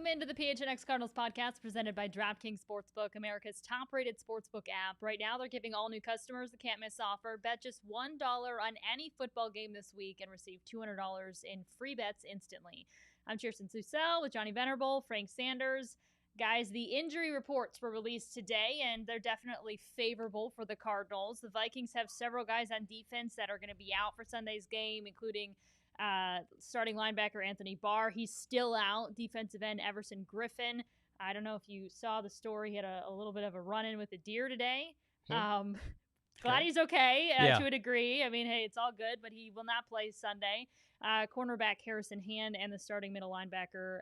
Welcome into the PHNX Cardinals podcast presented by DraftKings Sportsbook, America's top-rated sportsbook app. Right now, they're giving all new customers the can't-miss offer. Bet just $1 on any football game this week and receive $200 in free bets instantly. I'm Chierstin Susel with Johnny Venerable, Frank Sanders. Guys, the injury reports were released today, and they're definitely favorable for the Cardinals. The Vikings have several guys on defense that are going to be out for Sunday's game, including starting linebacker Anthony Barr. He's still out. Defensive end Everson Griffin. I don't know if you saw the story. He had a little bit of a run-in with a deer today. Glad he's okay to a degree. I mean, hey, it's all good, but he will not play Sunday. Cornerback Harrison Hand and the starting middle linebacker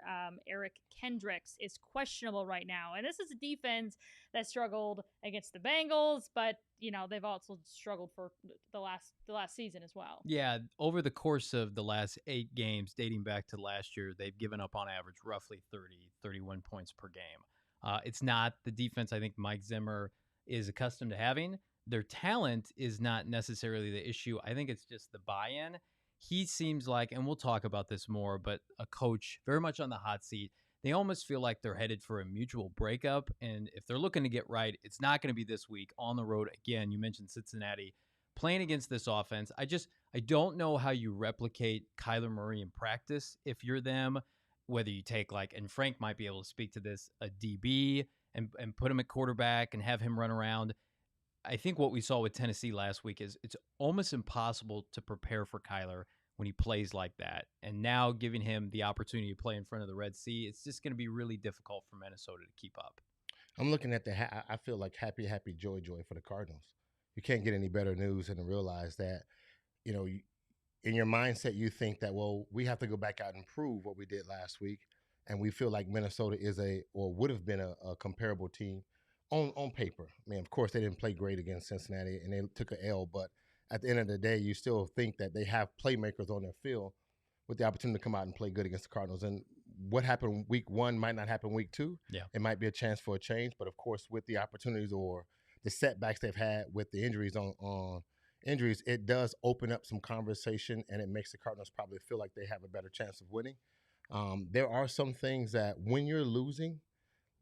Eric Kendricks is questionable right now. And this is a defense that struggled against the Bengals, but you know they've also struggled for the last season as well. Yeah, over the course of the last 8 games, dating back to last year, they've given up on average roughly 31 points per game. It's not the defense I think Mike Zimmer is accustomed to having. Their talent is not necessarily the issue. I think it's just the buy-in. He seems like, and we'll talk about this more, but a coach very much on the hot seat. They almost feel like they're headed for a mutual breakup. And if they're looking to get right, it's not going to be this week on the road. Again, you mentioned Cincinnati playing against this offense. I don't know how you replicate Kyler Murray in practice if you're them, whether you take and Frank might be able to speak to this, a DB and put him at quarterback and have him run around. I think what we saw with Tennessee last week is it's almost impossible to prepare for Kyler when he plays like that. And now giving him the opportunity to play in front of the Red Sea, it's just going to be really difficult for Minnesota to keep up. I'm looking at I feel like happy, joy for the Cardinals. You can't get any better news than to realize that, you know, in your mindset, you think that, well, we have to go back out and prove what we did last week. And we feel like Minnesota is would have been a comparable team. On paper. I mean, of course, they didn't play great against Cincinnati, and they took an L. But at the end of the day, you still think that they have playmakers on their field with the opportunity to come out and play good against the Cardinals. And what happened week 1 might not happen week 2. Yeah. It might be a chance for a change. But, of course, with the opportunities or the setbacks they've had with the injuries on injuries, it does open up some conversation, and it makes the Cardinals probably feel like they have a better chance of winning. There are some things that when you're losing,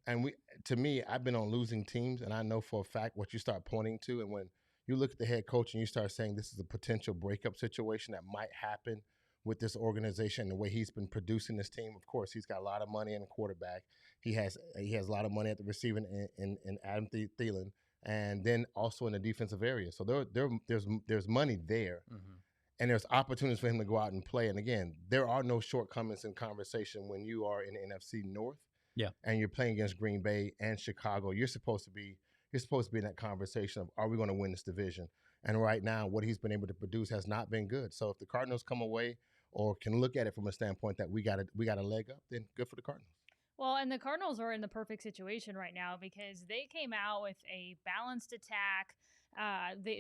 and to me, I've been on losing teams, and I know for a fact what you start pointing to. And when you look at the head coach and you start saying this is a potential breakup situation that might happen with this organization, the way he's been producing this team, of course, he's got a lot of money in the quarterback. He has a lot of money at the receiving in Adam Thielen, and then also in the defensive area. So there's money there. Mm-hmm. And there's opportunities for him to go out and play. And again, there are no shortcomings in conversation when you are in the NFC North. Yeah, and you're playing against Green Bay and Chicago. You're supposed to be in that conversation of, are we going to win this division? And right now, what he's been able to produce has not been good. So if the Cardinals come away or can look at it from a standpoint that we got a leg up, then good for the Cardinals. Well, and the Cardinals are in the perfect situation right now because they came out with a balanced attack.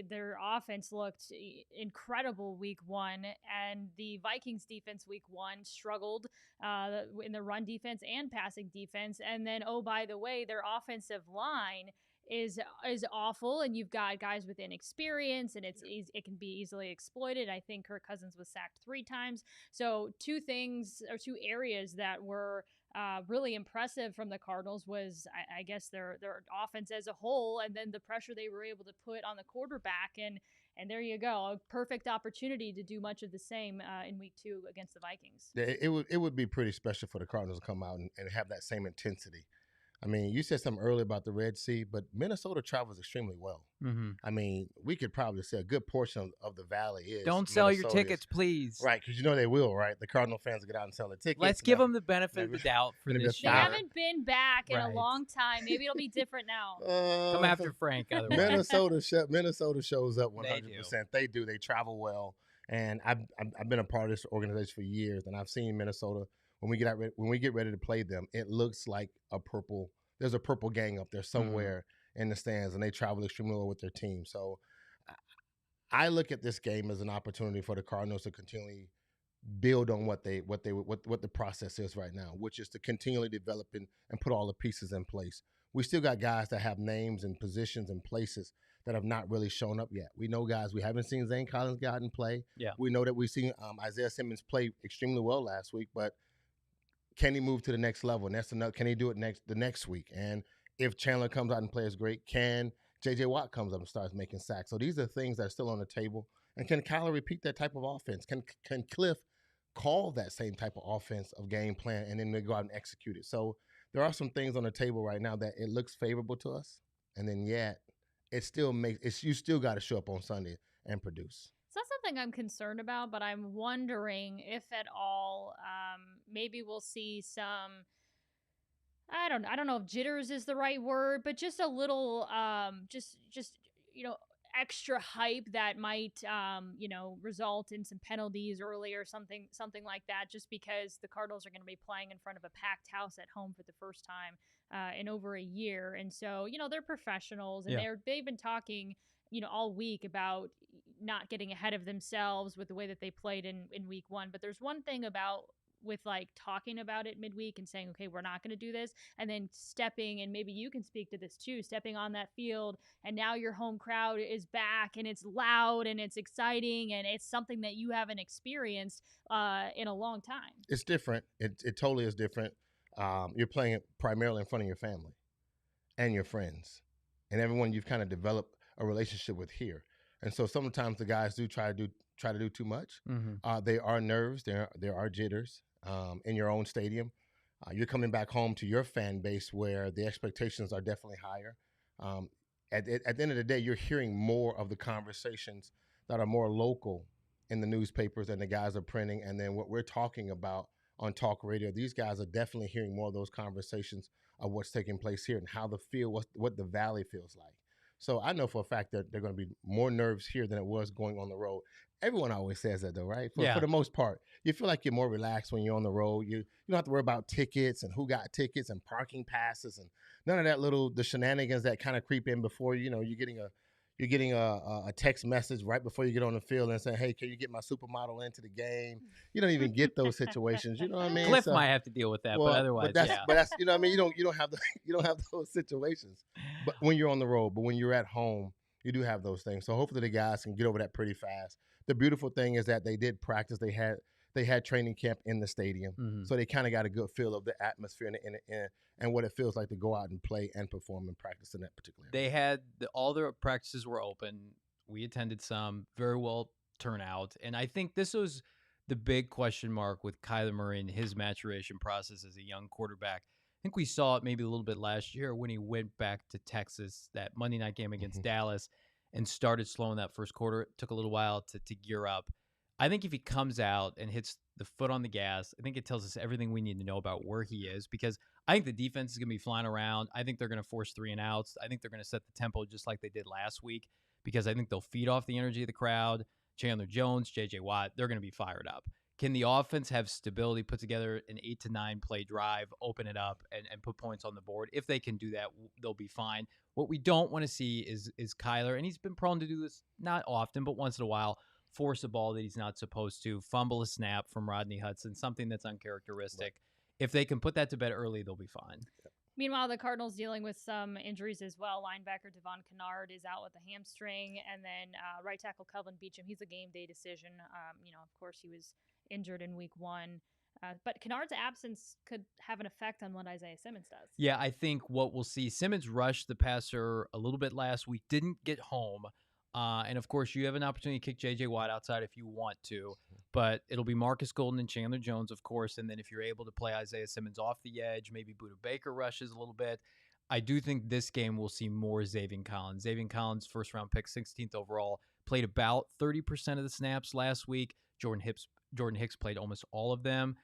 Their offense looked incredible week 1, and the Vikings defense week 1 struggled in the run defense and passing defense. And then, oh, by the way, their offensive line is awful, and you've got guys with inexperience, and it can be easily exploited. I think Kirk Cousins was sacked 3 times. So 2 areas that were really impressive from the Cardinals was, I guess, their offense as a whole, and then the pressure they were able to put on the quarterback. And there you go, a perfect opportunity to do much of the same in week 2 against the Vikings. It would be pretty special for the Cardinals to come out and have that same intensity. I mean, you said something earlier about the Red Sea, but Minnesota travels extremely well. Mm-hmm. I mean, we could probably say a good portion of the valley is. Don't sell your tickets, please. Right, because you know they will, right? The Cardinal fans will get out and sell the tickets. Let's give them the benefit of the doubt for this year. They haven't been back in Right. a long time. Maybe it'll be different now. Come after Frank, otherwise. Minnesota shows up 100%. They do. They travel well. And I've been a part of this organization for years, and I've seen Minnesota. When we get ready to play them, it looks like there's a purple gang up there somewhere in the stands, and they travel extremely well with their team. So I look at this game as an opportunity for the Cardinals to continually build on what the process is right now, which is to continually develop and put all the pieces in place. We still got guys that have names and positions and places that have not really shown up yet. We know guys. We haven't seen Zane Collins get out and play. Yeah. We know that we've seen Isaiah Simmons play extremely well last week, but can he move to the next level? And that's another. Can he do it the next week? And if Chandler comes out and plays great, can J.J. Watt comes up and starts making sacks? So these are things that are still on the table. And can Kyler repeat that type of offense? Can Cliff call that same type of offense of game plan and then they go out and execute it? So there are some things on the table right now that it looks favorable to us, and then yet it still makes you still got to show up on Sunday and produce. It's not something I'm concerned about, but I'm wondering if at all, maybe we'll see some. I don't know if jitters is the right word, but just a little, just extra hype that might, result in some penalties early or something like that, just because the Cardinals are going to be playing in front of a packed house at home for the first time in over a year. And so, they're professionals, and they've been talking, all week about not getting ahead of themselves with the way that they played in week one. But there's one thing with like talking about it midweek and saying, okay, we're not going to do this, and then stepping, and maybe you can speak to this too, stepping on that field, and now your home crowd is back, and it's loud and it's exciting, and it's something that you haven't experienced in a long time. It's different. It totally is different. You're playing it primarily in front of your family and your friends and everyone you've kind of developed a relationship with here. And so sometimes the guys do try to do too much. Mm-hmm. There are nerves. There are jitters in your own stadium. You're coming back home to your fan base where the expectations are definitely higher. At the end of the day, you're hearing more of the conversations that are more local in the newspapers and the guys are printing. And then what we're talking about on talk radio, these guys are definitely hearing more of those conversations of what's taking place here and how the field, what the valley feels like. So I know for a fact that there are going to be more nerves here than it was going on the road. Everyone always says that, though, right? For the most part, you feel like you're more relaxed when you're on the road. You don't have to worry about tickets and who got tickets and parking passes and none of that the shenanigans that kind of creep in before you're getting a text message right before you get on the field and say, hey, can you get my supermodel into the game? You don't even get those situations. You know what I mean? Cliff might have to deal with that, but otherwise, but that's you know what I mean. You don't have those situations. But when you're on the road, but when you're at home, you do have those things. So hopefully the guys can get over that pretty fast. The beautiful thing is that they did practice. They had training camp in the stadium, so they kind of got a good feel of the atmosphere and what it feels like to go out and play and perform and practice in that particular area. They had all their practices were open. We attended some, very well turnout, and I think this was the big question mark with Kyler Murray and his maturation process as a young quarterback. I think we saw it maybe a little bit last year when he went back to Texas, that Monday night game against Dallas, and started slowing that first quarter. It took a little while to gear up. I think if he comes out and hits the foot on the gas, I think it tells us everything we need to know about where he is, because I think the defense is going to be flying around. I think they're going to force 3 and outs. I think they're going to set the tempo just like they did last week, because I think they'll feed off the energy of the crowd. Chandler Jones, J.J. Watt, they're going to be fired up. Can the offense have stability, put together an 8 to 9 play drive, open it up, and put points on the board? If they can do that, they'll be fine. What we don't want to see is Kyler, and he's been prone to do this not often, but once in a while, force a ball that he's not supposed to, fumble a snap from Rodney Hudson, something that's uncharacteristic. Right. If they can put that to bed early, they'll be fine. Meanwhile, the Cardinals dealing with some injuries as well. Linebacker Devon Canard is out with a hamstring, and then right tackle Kelvin Beachum, he's a game day decision. Of course, he was injured in week 1. But Kennard's absence could have an effect on what Isaiah Simmons does. Yeah, I think what we'll see, Simmons rushed the passer a little bit last week, didn't get home. And, of course, you have an opportunity to kick J.J. Watt outside if you want to. But it'll be Marcus Golden and Chandler Jones, of course. And then if you're able to play Isaiah Simmons off the edge, maybe Budda Baker rushes a little bit. I do think this game we'll see more Zaven Collins. Zaven Collins, first-round pick, 16th overall, played about 30% of the snaps last week. Jordan Hicks played almost all of them.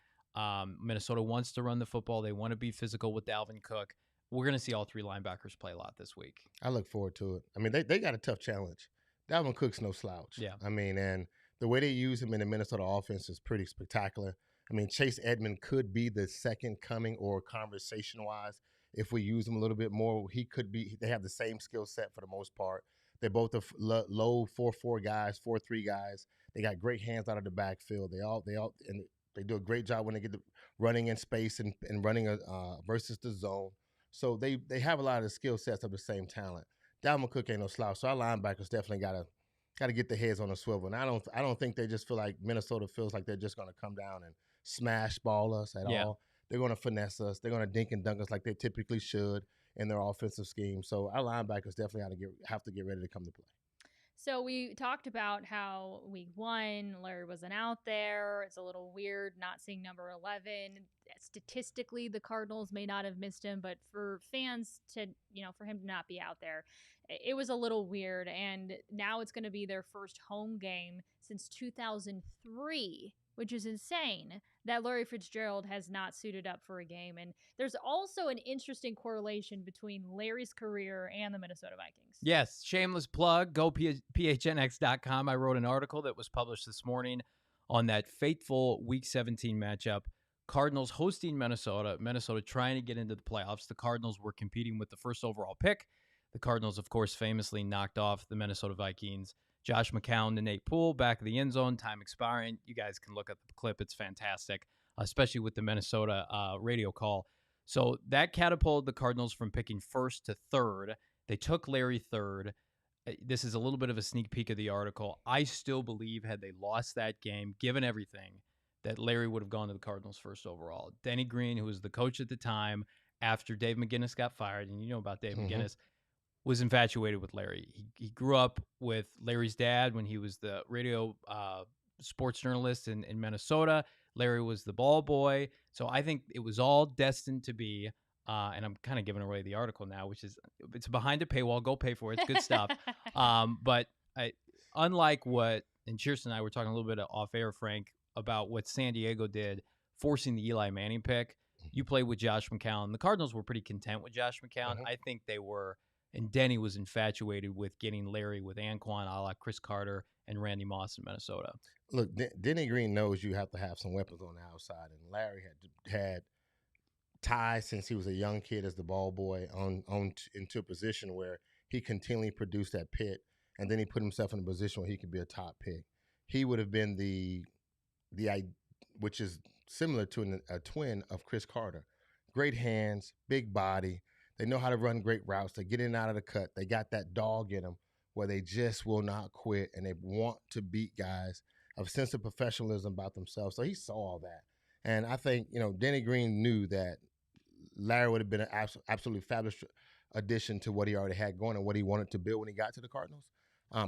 Minnesota wants to run the football. They want to be physical with Dalvin Cook. We're going to see all 3 linebackers play a lot this week. I look forward to it. I mean, they got a tough challenge. Dalvin Cook's no slouch. Yeah. I mean, and the way they use him in the Minnesota offense is pretty spectacular. I mean, Chase Edmonds could be the second coming, or conversation-wise, if we use him a little bit more, he could be. They have the same skill set for the most part. They're both low 4-4 guys, 4-3 guys. They got great hands out of the backfield. And they do a great job when they get the running in space and running versus the zone. So they have a lot of the skill sets of the same talent. Dalvin Cook ain't no slouch, so our linebackers definitely got to get their heads on a swivel. And I don't think they just feel like Minnesota feels like they're just going to come down and smash ball us at all. They're going to finesse us. They're going to dink and dunk us like they typically should in their offensive scheme. So our linebackers definitely have to get ready to come to play. So we talked about how week 1, Larry wasn't out there. It's a little weird not seeing number 11. Statistically, the Cardinals may not have missed him, but for fans to, for him to not be out there, it was a little weird. And now it's going to be their first home game since 2003, which is insane that Larry Fitzgerald has not suited up for a game. And there's also an interesting correlation between Larry's career and the Minnesota Vikings. Yes, shameless plug. Go PHNX.com. I wrote an article that was published this morning on that fateful Week 17 matchup. Cardinals hosting Minnesota. Minnesota trying to get into the playoffs. The Cardinals were competing with the first overall pick. The Cardinals, of course, famously knocked off the Minnesota Vikings. Josh McCown to Nate Poole, back of the end zone, time expiring. You guys can look at the clip. It's fantastic, especially with the Minnesota radio call. So that catapulted the Cardinals from picking first to third. They took Larry third. This is a little bit of a sneak peek of the article. I still believe had they lost that game, given everything, that Larry would have gone to the Cardinals first overall. Denny Green, who was the coach at the time after Dave McGinnis got fired, and you know about Dave McGinnis, was infatuated with Larry. He grew up with Larry's dad when he was the radio sports journalist in Minnesota. Larry was the ball boy. So I think it was all destined to be, and I'm kind of giving away the article now, which is, it's behind a paywall. Go pay for it. It's good stuff. But unlike what, and Chierstin and I were talking a little bit off air, Frank, about what San Diego did, forcing the Eli Manning pick. You played with Josh McCown. The Cardinals were pretty content with Josh McCown. I think they were. And Denny was infatuated with getting Larry with Anquan, a la Chris Carter, and Randy Moss in Minnesota. Look, Denny Green knows you have to have some weapons on the outside, and Larry had ties since he was a young kid as the ball boy into a position where he continually produced that pick, and then he put himself in a position where he could be a top pick. He would have been which is similar to a twin of Chris Carter. Great hands, big body. They know how to run great routes. They get in and out of the cut. They got that dog in them where they just will not quit, and they want to beat guys, have a sense of professionalism about themselves. So he saw all that. And I think, Denny Green knew that Larry would have been an absolutely fabulous addition to what he already had going and what he wanted to build when he got to the Cardinals.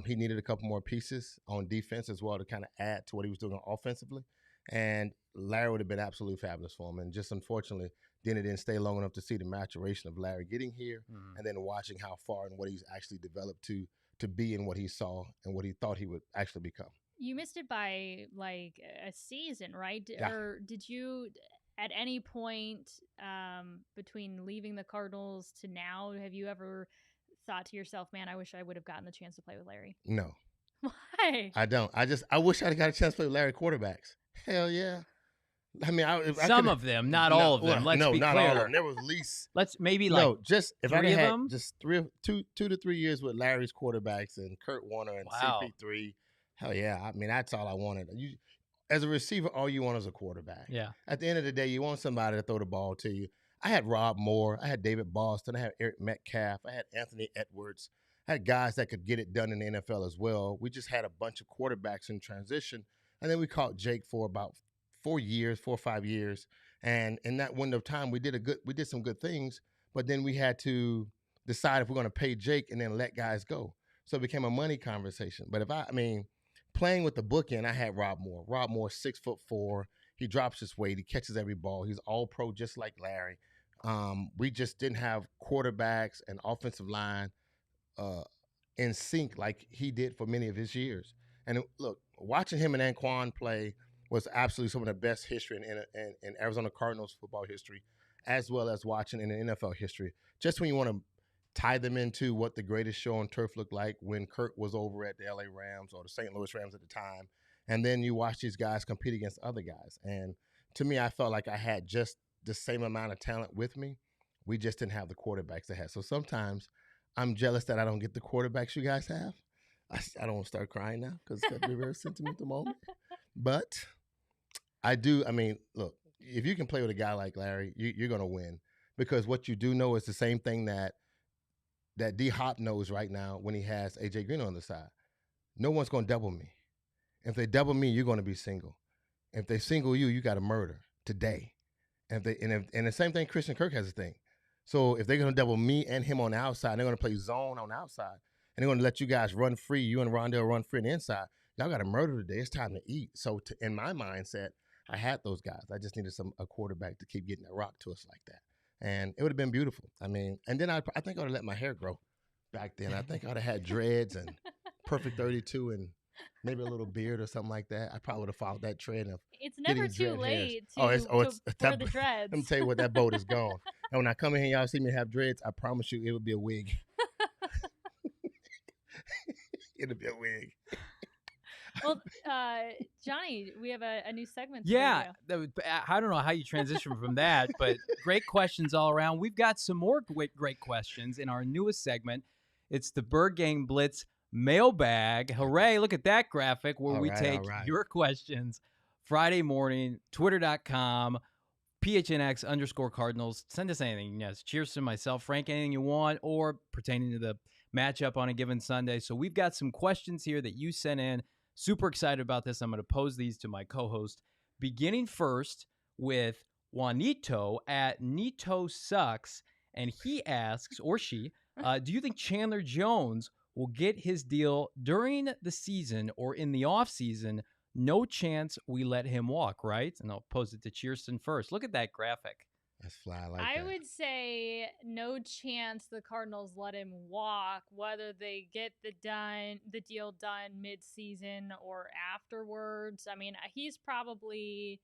He needed a couple more pieces on defense as well to kind of add to what he was doing offensively. And Larry would have been absolutely fabulous for him. And just unfortunately, Denny didn't stay long enough to see the maturation of Larry getting here and then watching how far and what he's actually developed to be and what he saw and what he thought he would actually become. You missed it by like a season, right? Yeah. Or did you at any point between leaving the Cardinals to now, have you ever thought to yourself, man, I wish I would have gotten the chance to play with Larry? No. Why? I don't. I wish I'd got a chance to play with Larry quarterbacks. Hell yeah. I mean, some of them, not all of them. Let's be not clear. all of them. There was at least just if I had just 2 to 3 years with Larry's quarterbacks and Kurt Warner and CP3. Hell yeah. I mean, that's all I wanted. As a receiver, all you want is a quarterback. Yeah. At the end of the day, you want somebody to throw the ball to you. I had Rob Moore. I had David Boston. I had Eric Metcalf. I had Anthony Edwards. I had guys that could get it done in the NFL as well. We just had a bunch of quarterbacks in transition. And then we caught Jake for about 4 or 5 years. And in that window of time, we did some good things, but then we had to decide if we're going to pay Jake and then let guys go. So it became a money conversation. But playing with the bookend, I had Rob Moore. Rob Moore, 6'4". He drops his weight. He catches every ball. He's all pro just like Larry. We just didn't have quarterbacks and offensive line in sync like he did for many of his years. And look, watching him and Anquan play was absolutely some of the best history in Arizona Cardinals football history, as well as watching in the NFL history. Just when you want to tie them into what the greatest show on turf looked like when Kurt was over at the LA Rams or the St. Louis Rams at the time. And then you watch these guys compete against other guys. And to me, I felt like I had just the same amount of talent with me. We just didn't have the quarterbacks they had. So sometimes I'm jealous that I don't get the quarterbacks you guys have. I don't want to start crying now because it's going to be a very sentimental moment. But I do. I mean, look, if you can play with a guy like Larry, you're going to win because what you do know is the same thing that D-Hop knows right now when he has A.J. Green on the side. No one's going to double me. If they double me, you're going to be single. If they single you, you got to murder today. And the same thing, Christian Kirk has a thing. So if they're going to double me and him on the outside, they're going to play zone on the outside, and they're going to let you guys run free. You and Rondell run free on the inside. Y'all got to murder today. It's time to eat. So in my mindset, I had those guys. I just needed a quarterback to keep getting that rock to us like that, and it would have been beautiful. I mean, and then I think I would have let my hair grow back then. I think I would have had dreads and perfect 32 and maybe a little beard or something like that. I probably would have followed that trend of it's never too dread late hairs. for the dreads. Let me tell you what, that boat is gone. And when I come in here, y'all see me have dreads, I promise you it would be a wig. It'll be a wig. Well, Johnny, we have a new segment. Yeah, I don't know how you transition from that, but great questions all around. We've got some more great questions in our newest segment. It's the Bird Gang Blitz mailbag. Hooray, look at that graphic where we take your questions Friday morning, twitter.com, PHNX_Cardinals. Send us anything. Yes, Chierstin, myself, Frank, anything you want, or pertaining to the matchup on a given Sunday. So we've got some questions here that you sent in. Super excited about this. I'm going to pose these to my co-host, beginning first with Juanito at Nito Sucks. And he asks, or she, do you think Chandler Jones will get his deal during the season or in the offseason? No chance we let him walk, right? And I'll pose it to Chierstin first. Look at that graphic. That's fly like I that. would say no chance the Cardinals let him walk, whether they get the deal done mid-season or afterwards. I mean, he's probably...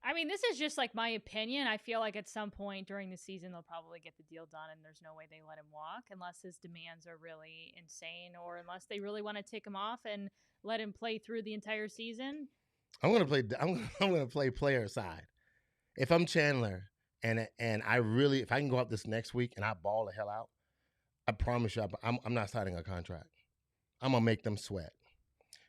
I mean, this is just like my opinion. I feel like at some point during the season, they'll probably get the deal done, and there's no way they let him walk unless his demands are really insane or unless they really want to take him off and let him play through the entire season. I'm gonna play player side. If I'm Chandler and if I can go out this next week and I ball the hell out, I promise you, I'm not signing a contract. I'm gonna make them sweat.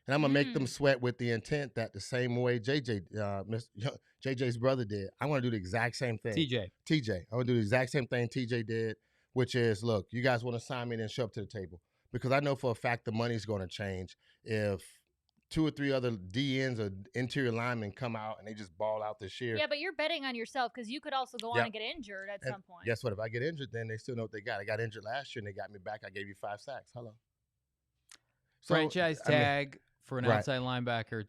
And I'm going to make them sweat with the intent that the same way JJ's brother did, I want to do the exact same thing. TJ. I want to do the exact same thing TJ did, which is, look, you guys want to sign me and then show up to the table. Because I know for a fact the money's going to change if 2 or 3 other DNs or interior linemen come out and they just ball out this year. Yeah, but you're betting on yourself because you could also go on and get injured at some point. Guess what? If I get injured, then they still know what they got. I got injured last year and they got me back. I gave you 5 sacks. Hello. Franchise tag for an outside linebacker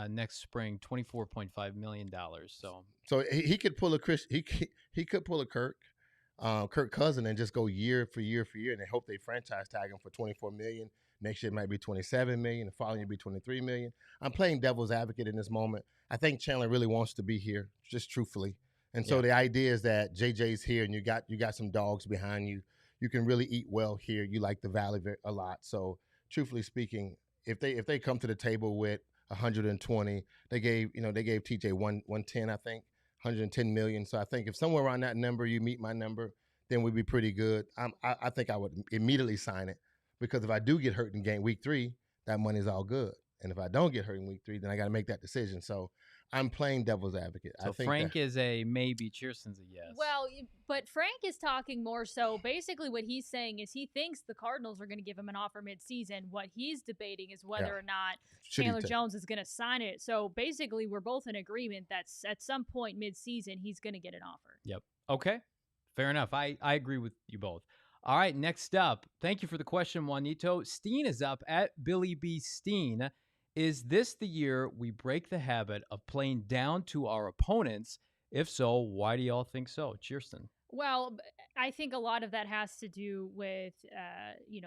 next spring, $24.5 million. So he could pull a he could pull a Kirk Cousin and just go year for year for year, and they hope they franchise tag him for $24 million. Next year it might be $27 million. The following year be $23 million. I'm playing devil's advocate in this moment. I think Chandler really wants to be here, just truthfully. And so the idea is that JJ's here, and you got some dogs behind you. You can really eat well here. You like the Valley a lot. So truthfully speaking, if they come to the table with 120, they gave TJ 110, I think, 110 million. So I think if somewhere around that number you meet my number, then we'd be pretty good. I think I would immediately sign it, because if I do get hurt in week 3, that money's all good. And if I don't get hurt in week 3, then I got to make that decision. So I'm playing devil's advocate. So I think Frank is a maybe, Chierstin's a yes. Well, but Frank is talking more so. Basically, what he's saying is he thinks the Cardinals are going to give him an offer mid-season. What he's debating is whether or not Chandler Jones is going to sign it. So basically, we're both in agreement that at some point mid-season, he's going to get an offer. Yep. Okay. Fair enough. I agree with you both. All right, next up. Thank you for the question, Juanito. Steen is up at Billy B. Steen. Is this the year we break the habit of playing down to our opponents? If so, why do y'all think so? Chierstin. Well, I think a lot of that has to do with,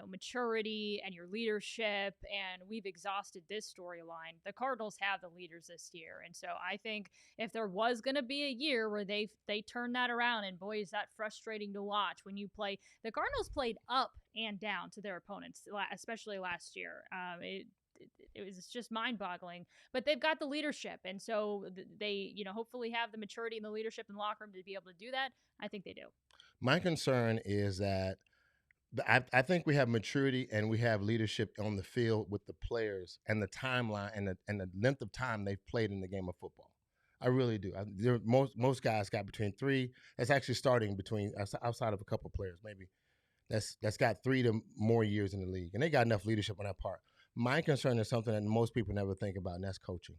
maturity and your leadership. And we've exhausted this storyline. The Cardinals have the leaders this year. And so I think if there was going to be a year where they turn that around, and boy, is that frustrating to watch when you play. The Cardinals played up and down to their opponents, especially last year. It was just mind-boggling, but they've got the leadership, and so they, hopefully have the maturity and the leadership in the locker room to be able to do that. I think they do. My concern is that I think we have maturity and we have leadership on the field with the players and the timeline and the length of time they've played in the game of football. I really do. Most guys got between 3. That's actually starting between outside of a couple of players, maybe that's got 3 to more years in the league, and they got enough leadership on that part. My concern is something that most people never think about, and that's coaching.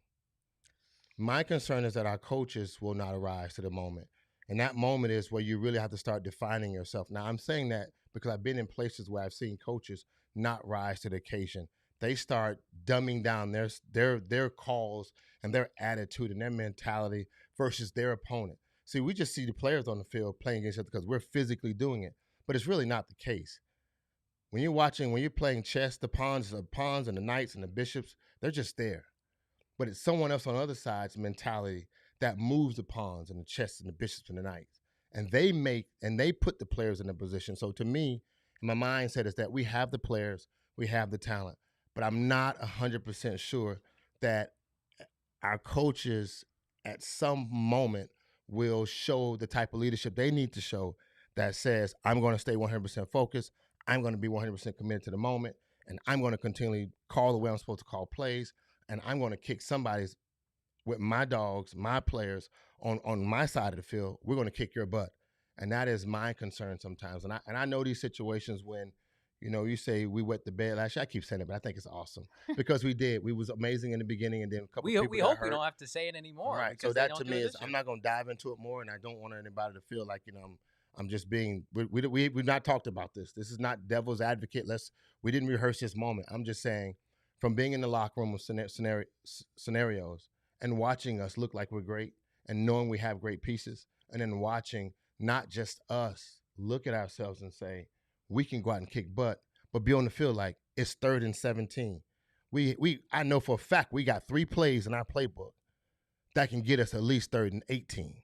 My concern is that our coaches will not arise to the moment. And that moment is where you really have to start defining yourself. Now, I'm saying that because I've been in places where I've seen coaches not rise to the occasion. They start dumbing down their calls and their attitude and their mentality versus their opponent. See, we just see the players on the field playing against each other because we're physically doing it, but it's really not the case. When you're playing chess, the pawns and the knights and the bishops, they're just there. But it's someone else on the other side's mentality that moves the pawns and the chess and the bishops and the knights. And they put the players in a position. So to me, my mindset is that we have the players, we have the talent, but I'm not 100% sure that our coaches at some moment will show the type of leadership they need to show that says, I'm going to stay 100% focused, I'm going to be 100% committed to the moment, and I'm going to continually call the way I'm supposed to call plays, and I'm going to kick somebody's with my dogs, my players on my side of the field. We're going to kick your butt, and that is my concern sometimes. And I know these situations when, you say we wet the bed last year. I keep saying it, but I think it's awesome because we did. We was amazing in the beginning, and then a couple people we got hope hurt. we don't have to say it anymore. Right. So that to me is, I'm not going to dive into it more, and I don't want anybody to feel like I'm just being. We've not talked about this. This is not devil's advocate. We didn't rehearse this moment. I'm just saying, from being in the locker room with scenarios and watching us look like we're great and knowing we have great pieces, and then watching not just us look at ourselves and say, we can go out and kick butt, but be on the field like it's 3rd and 17. I know for a fact we got 3 plays in our playbook that can get us at least 3rd and 18.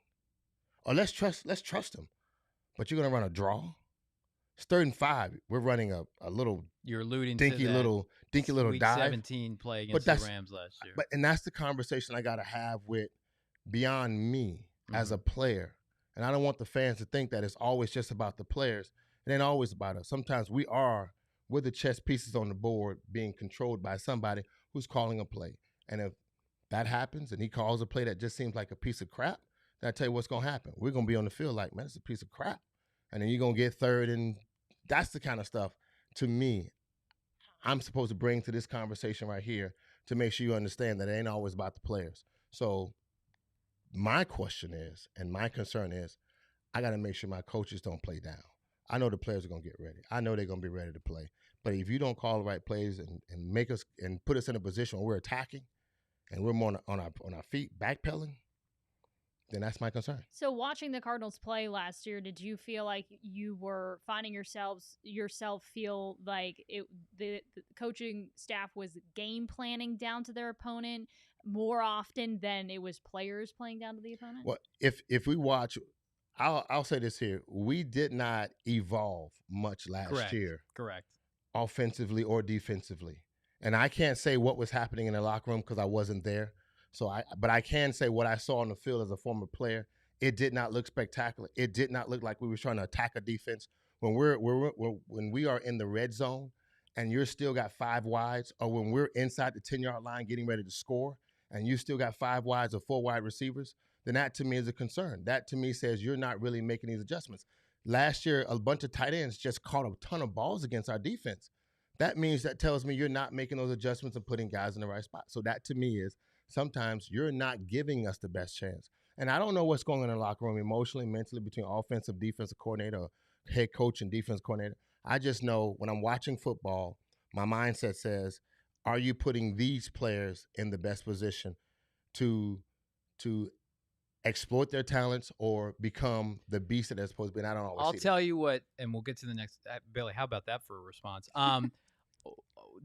Or let's trust them. But you're going to run a draw? It's 3rd and 5. We're running a little You're alluding dinky to that little week dive. 17 play against the Rams last year. And that's the conversation I got to have with beyond me as a player. And I don't want the fans to think that it's always just about the players. It ain't always about us. Sometimes we're the chess pieces on the board being controlled by somebody who's calling a play. And if that happens and he calls a play that just seems like a piece of crap, then I tell you what's going to happen. We're going to be on the field like, man, it's a piece of crap. And then you're going to get 3rd, and that's the kind of stuff, to me, I'm supposed to bring to this conversation right here to make sure you understand that it ain't always about the players. So my question is, and my concern is, I got to make sure my coaches don't play down. I know the players are going to get ready. I know they're going to be ready to play. But if you don't call the right plays and make us and put us in a position where we're attacking and we're more on our feet, backpedaling, then that's my concern. So watching the Cardinals play last year, did you feel like you were finding yourself feel like the coaching staff was game planning down to their opponent more often than it was players playing down to the opponent? Well, if we watch, I'll say this here. We did not evolve much last year. Correct. Offensively or defensively. And I can't say what was happening in the locker room because I wasn't there. But I can say what I saw on the field as a former player. It did not look spectacular. It did not look like we were trying to attack a defense. When when we are in the red zone and you're still got 5 wides, or when we're inside the 10-yard line getting ready to score and you still got 5 wides or 4 wide receivers, then that to me is a concern. That to me says you're not really making these adjustments. Last year, a bunch of tight ends just caught a ton of balls against our defense. That tells me you're not making those adjustments and putting guys in the right spot. So that to me is, sometimes you're not giving us the best chance. And I don't know what's going on in the locker room emotionally, mentally, between offensive, defensive coordinator, or head coach and defense coordinator. I just know when I'm watching football, my mindset says, are you putting these players in the best position to exploit their talents or become the beast that they're supposed to be? And I don't always I'll tell you what, and we'll get to the next. Billy, how about that for a response?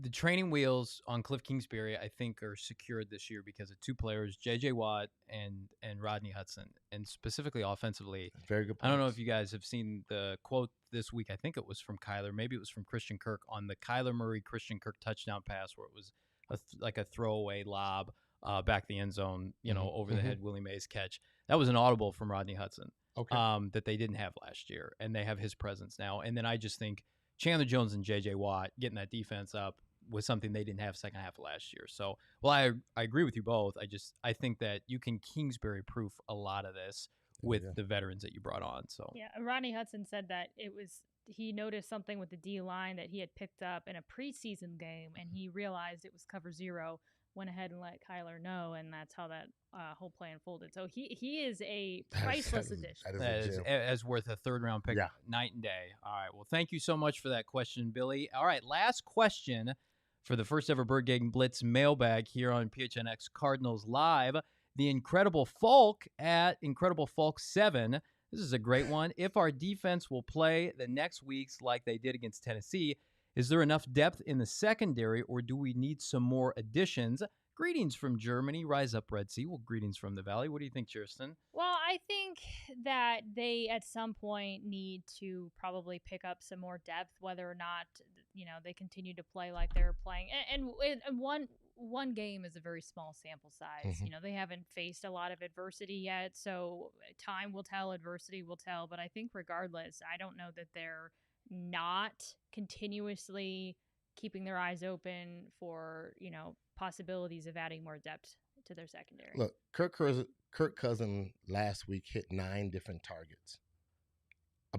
The training wheels on Cliff Kingsbury, I think, are secured this year because of 2 players, J.J. Watt and Rodney Hudson, and specifically offensively. Very good points. I don't know if you guys have seen the quote this week. I think it was from Kyler. Maybe it was from Christian Kirk on the Kyler Murray-Christian Kirk touchdown pass where it was like a throwaway lob back the end zone, over the head, Willie Mays catch. That was an audible from Rodney Hudson that they didn't have last year, and they have his presence now. And then I just think Chandler Jones and J.J. Watt getting that defense up was something they didn't have second half of last year. So, I agree with you both. I think that you can Kingsbury-proof a lot of this with the veterans that you brought on. So yeah, Rodney Hudson said that he noticed something with the D line that he had picked up in a preseason game, and he realized it was cover 0 went ahead and let Kyler know, and that's how that whole play unfolded. So he is a priceless addition. That is a gem. As worth a third-round pick, Yeah. night and day. All right. Well, thank you so much for that question, Billy. All right, last question for the first ever Bird Gang Blitz mailbag here on PHNX Cardinals Live. The Incredible Falk at Incredible Falk 7. This is a great one. If our defense will play the next weeks like they did against Tennessee, is there enough depth in the secondary, or do we need some more additions? Greetings from Germany. Rise up, Red Sea. Well, greetings from the Valley. What do you think, Chierstin? Well, I think that they at some point need to probably pick up some more depth, whether or not they continue to play like they're playing. And one game is a very small sample size. Mm-hmm. They haven't faced a lot of adversity yet, so time will tell, adversity will tell. But I think regardless, I don't know that they're not continuously keeping their eyes open for possibilities of adding more depth to their secondary. Look, Kirk Cousins last week hit 9 different targets. I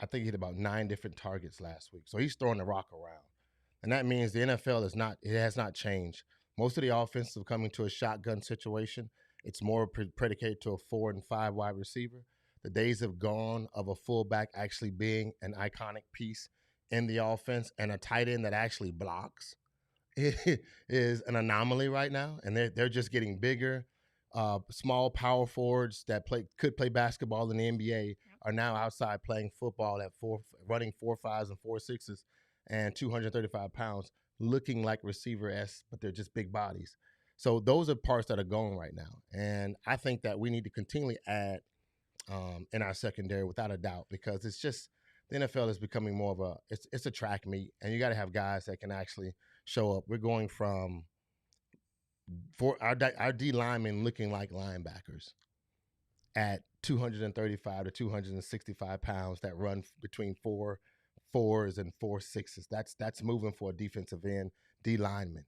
think he hit about 9 different targets last week. So he's throwing the rock around, and that means the NFL has not changed. Most of the offenses are coming to a shotgun situation. It's more predicated to a 4 and 5 wide receiver. The days have gone of a fullback actually being an iconic piece in the offense, and a tight end that actually blocks is an anomaly right now. And they're just getting bigger. Small power forwards that could play basketball in the NBA are now outside playing football at running 4.5s and 4.6s and 235 pounds, looking like receiver-esque, but they're just big bodies. So those are parts that are going right now. And I think that we need to continually add in our secondary without a doubt, because it's just the NFL is becoming more of it's a track meet, and you got to have guys that can actually show up. We're going from our D linemen looking like linebackers at 235 to 265 pounds that run between 4.4s and 4.6s. That's moving for a defensive end D lineman.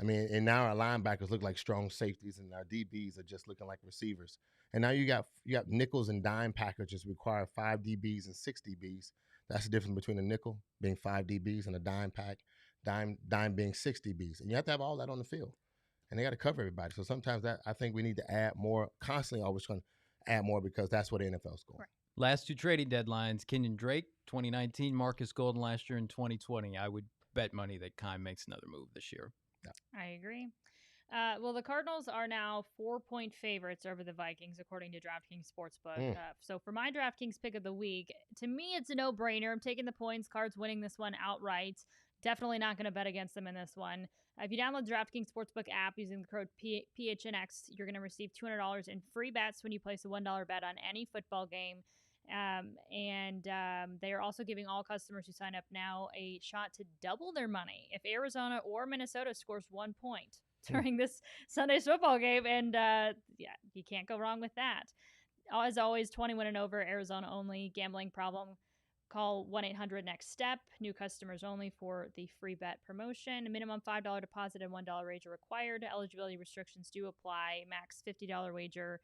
I mean, and now our linebackers look like strong safeties, and our DBs are just looking like receivers. And now you got nickels and dime packages require 5 DBs and 6 DBs. That's the difference between a nickel being 5 DBs and a dime being 6 DBs. And you have to have all that on the field, and they got to cover everybody. So sometimes I think we need to add more. Constantly, always trying to add more, because that's where the NFL's going. Right. Last 2 trading deadlines: Kenyon Drake, 2019, Marcus Golden last year in 2020. I would bet money that Kyle makes another move this year. Yeah. I agree. Well, the Cardinals are now 4-point favorites over the Vikings, according to DraftKings Sportsbook. So for my DraftKings pick of the week, to me, it's a no-brainer. I'm taking the points. Cards winning this one outright. Definitely not going to bet against them in this one. If you download the DraftKings Sportsbook app using the code PHNX, you're going to receive $200 in free bets when you place a $1 bet on any football game. They are also giving all customers who sign up now a shot to double their money if Arizona or Minnesota scores 1 point during this Sunday's football game. And you can't go wrong with that. As always, 21 and over, Arizona only. Gambling problem, call 1-800-NEXT-STEP. New customers only for the free bet promotion. A minimum $5 deposit and $1 wager required. Eligibility restrictions do apply. Max $50 wager.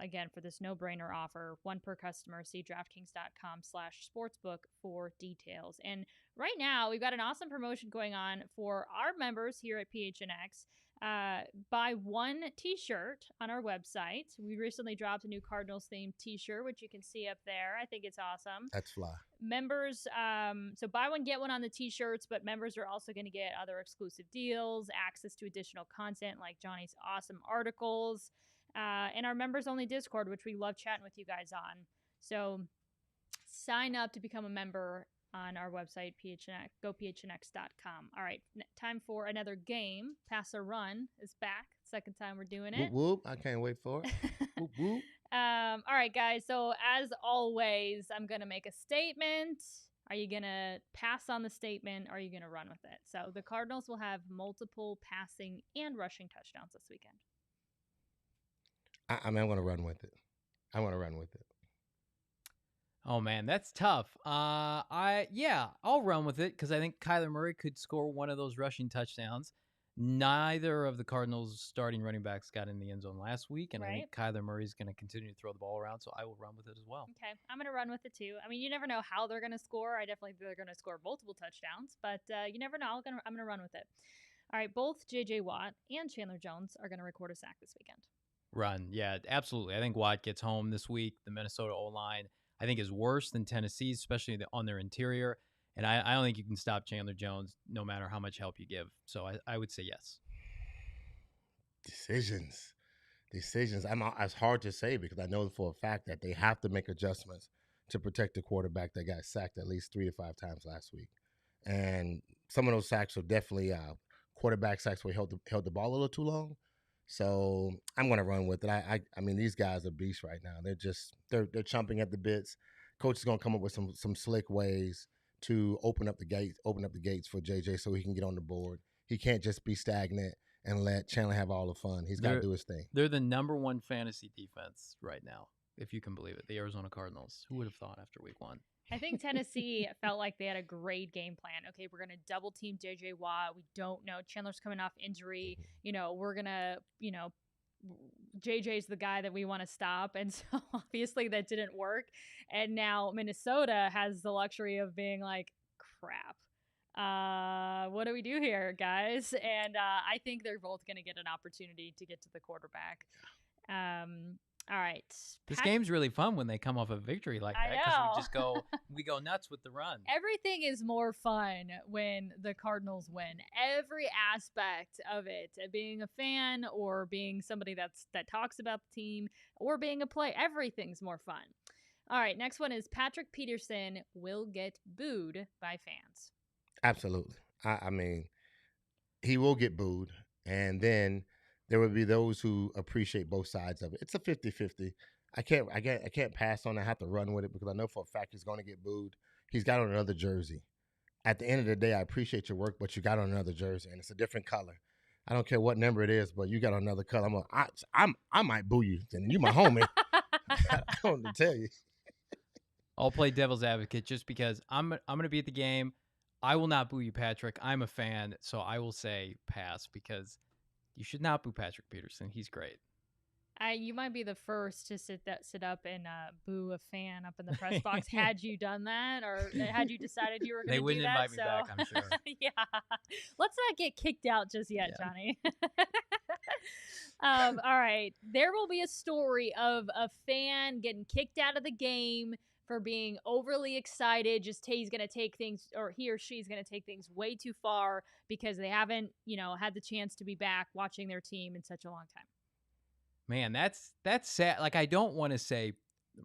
Again, for this no-brainer offer, 1 per customer. See DraftKings.com/sportsbook for details. And right now, we've got an awesome promotion going on for our members here at PHNX. Buy 1 t-shirt on our website. We recently dropped a new Cardinals-themed t-shirt, which you can see up there. I think it's awesome. That's fly. Members, so buy 1, get 1 on the t-shirts, but members are also going to get other exclusive deals, access to additional content like Johnny's awesome articles, and our members-only Discord, which we love chatting with you guys on. So sign up to become a member on our website, PHNX, gophnx.com. All right, time for another game. Pass or Run is back. Second time we're doing it. Whoop, whoop. I can't wait for it. Whoop, whoop. All right, guys. So as always, I'm going to make a statement. Are you going to pass on the statement, or are you going to run with it? So the Cardinals will have multiple passing and rushing touchdowns this weekend. I'm going to run with it. Oh man, that's tough. I'll run with it because I think Kyler Murray could score one of those rushing touchdowns. Neither of the Cardinals' starting running backs got in the end zone last week, and I think Kyler Murray's going to continue to throw the ball around, so I will run with it as well. Okay, I'm going to run with it too. I mean, you never know how they're going to score. I definitely think they're going to score multiple touchdowns, but you never know. I'm going to run with it. All right, both J.J. Watt and Chandler Jones are going to record a sack this weekend. Run. Yeah, absolutely. I think Watt gets home this week. The Minnesota O-line, I think, is worse than Tennessee's, especially on their interior. And I don't think you can stop Chandler Jones no matter how much help you give. So I would say yes. Decisions. It's hard to say because I know for a fact that they have to make adjustments to protect the quarterback that got sacked at least 3 to 5 times last week. And some of those sacks are definitely quarterback sacks where he held the ball a little too long. So I'm going to run with it. I mean, these guys are beasts right now. They're chomping at the bits. Coach is going to come up with some slick ways to open up the gates for JJ so he can get on the board. He can't just be stagnant and let Chandler have all the fun. He's got to do his thing. They're the #1 fantasy defense right now, if you can believe it. The Arizona Cardinals. Who would have thought after week 1? I think Tennessee felt like they had a great game plan. Okay, we're going to double team J.J. Watt. We don't know. Chandler's coming off injury. We're going to, JJ's the guy that we want to stop. And so obviously that didn't work. And now Minnesota has the luxury of being like, crap. What do we do here, guys? And I think they're both going to get an opportunity to get to the quarterback. All right. This game's really fun when they come off a victory like that because we go nuts with the run. Everything is more fun when the Cardinals win. Every aspect of it, being a fan or being somebody that talks about the team or being a player, everything's more fun. All right, next one is Patrick Peterson will get booed by fans. Absolutely. I mean, he will get booed, and then there will be those who appreciate both sides of it. It's a 50-50. I can't pass on it. I have to run with it because I know for a fact he's going to get booed. He's got on another jersey. At the end of the day, I appreciate your work, but you got on another jersey, and it's a different color. I don't care what number it is, but you got on another color. I might boo you, and you my homie. I don't know to tell you. I'll play devil's advocate just because I'm going to be at the game. I will not boo you, Patrick. I'm a fan, so I will say pass because you should not boo Patrick Peterson. He's great. You might be the first to sit up and boo a fan up in the press box. Had you done that, or had you decided you were going to do that? They wouldn't invite me back, I'm sure. Yeah. Let's not get kicked out just yet, yeah. Johnny. All right. There will be a story of a fan getting kicked out of the game for being overly excited. Just he's going to take things, or he or she's going to take things way too far because they haven't, had the chance to be back watching their team in such a long time. Man, that's sad. Like, I don't want to say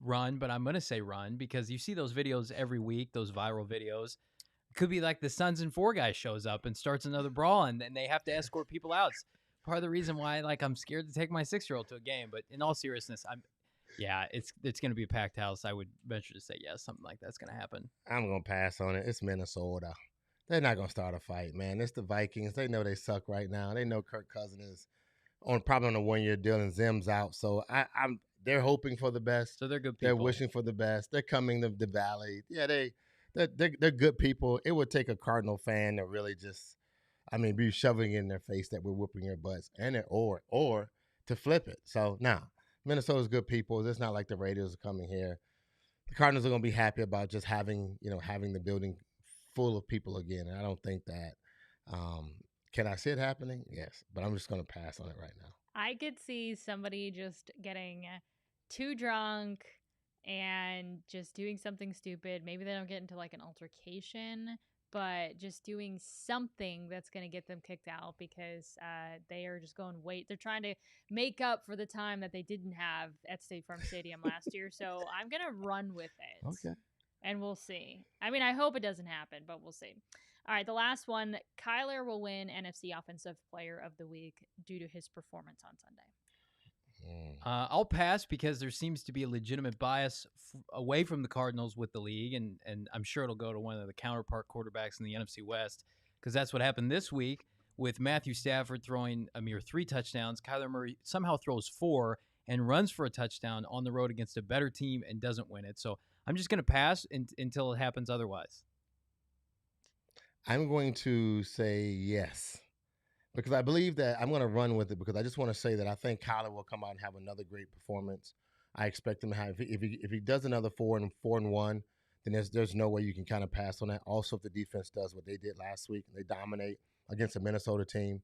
run, but I'm going to say run because you see those videos every week, those viral videos. It could be like the Sons and Four guy shows up and starts another brawl, and then they have to escort people out. It's part of the reason why, I'm scared to take my 6-year-old to a game. But in all seriousness, it's going to be a packed house. I would venture to say yes, something like that's going to happen. I'm going to pass on it. It's Minnesota. They're not going to start a fight, man. It's the Vikings. They know they suck right now. They know Kirk Cousins is probably on a 1-year deal and Zim's out. So they're hoping for the best. So they're good people. They're wishing for the best. They're coming to the Valley. Yeah, they're good people. It would take a Cardinal fan to really just, be shoving in their face that we're whooping your butts, and or to flip it. So now Minnesota's good people. It's not like the Raiders are coming here. The Cardinals are going to be happy about just having the building full of people again. And I don't think that. Can I see it happening? Yes, but I'm just going to pass on it right now. I could see somebody just getting too drunk and just doing something stupid. Maybe they don't get into an altercation, but just doing something that's going to get them kicked out because they are just going they're trying to make up for the time that they didn't have at State Farm Stadium last year. So I'm going to run with it. Okay. And we'll see. I hope it doesn't happen, but we'll see. All right, the last one. Kyler will win NFC Offensive Player of the Week due to his performance on Sunday. I'll pass because there seems to be a legitimate bias away from the Cardinals with the league, and I'm sure it'll go to one of the counterpart quarterbacks in the NFC West because that's what happened this week with Matthew Stafford throwing a mere 3 touchdowns. Kyler Murray somehow throws 4 and runs for a touchdown on the road against a better team and doesn't win it. So I'm just going to pass until it happens otherwise. I'm going to say yes because I believe that I'm going to run with it because I just want to say that I think Kyler will come out and have another great performance. I expect him to have if he does another 4-1, then there's no way you can kind of pass on that. Also, if the defense does what they did last week and they dominate, against a Minnesota team.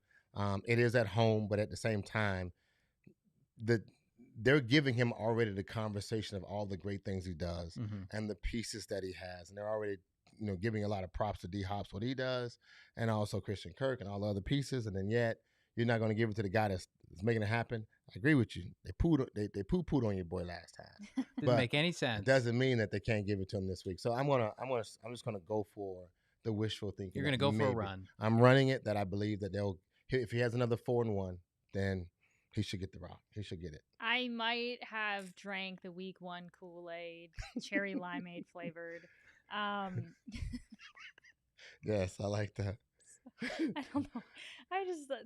It is at home, but at the same time, they're giving him already the conversation of all the great things he does and the pieces that he has, and they're already giving a lot of props to D Hop's what he does, and also Christian Kirk and all the other pieces, and then yet you're not going to give it to the guy that's making it happen. I agree with you. They poo-pooed on your boy last time. Didn't make any sense. It doesn't mean that they can't give it to him this week. So I'm just gonna go for the wishful thinking. You're gonna go for a run. I'm running it that I believe that if he has another 4-1, then he should get the rock. He should get it. I might have drank the week 1 Kool-Aid, cherry limeade flavored. Yes, I like that. I don't know.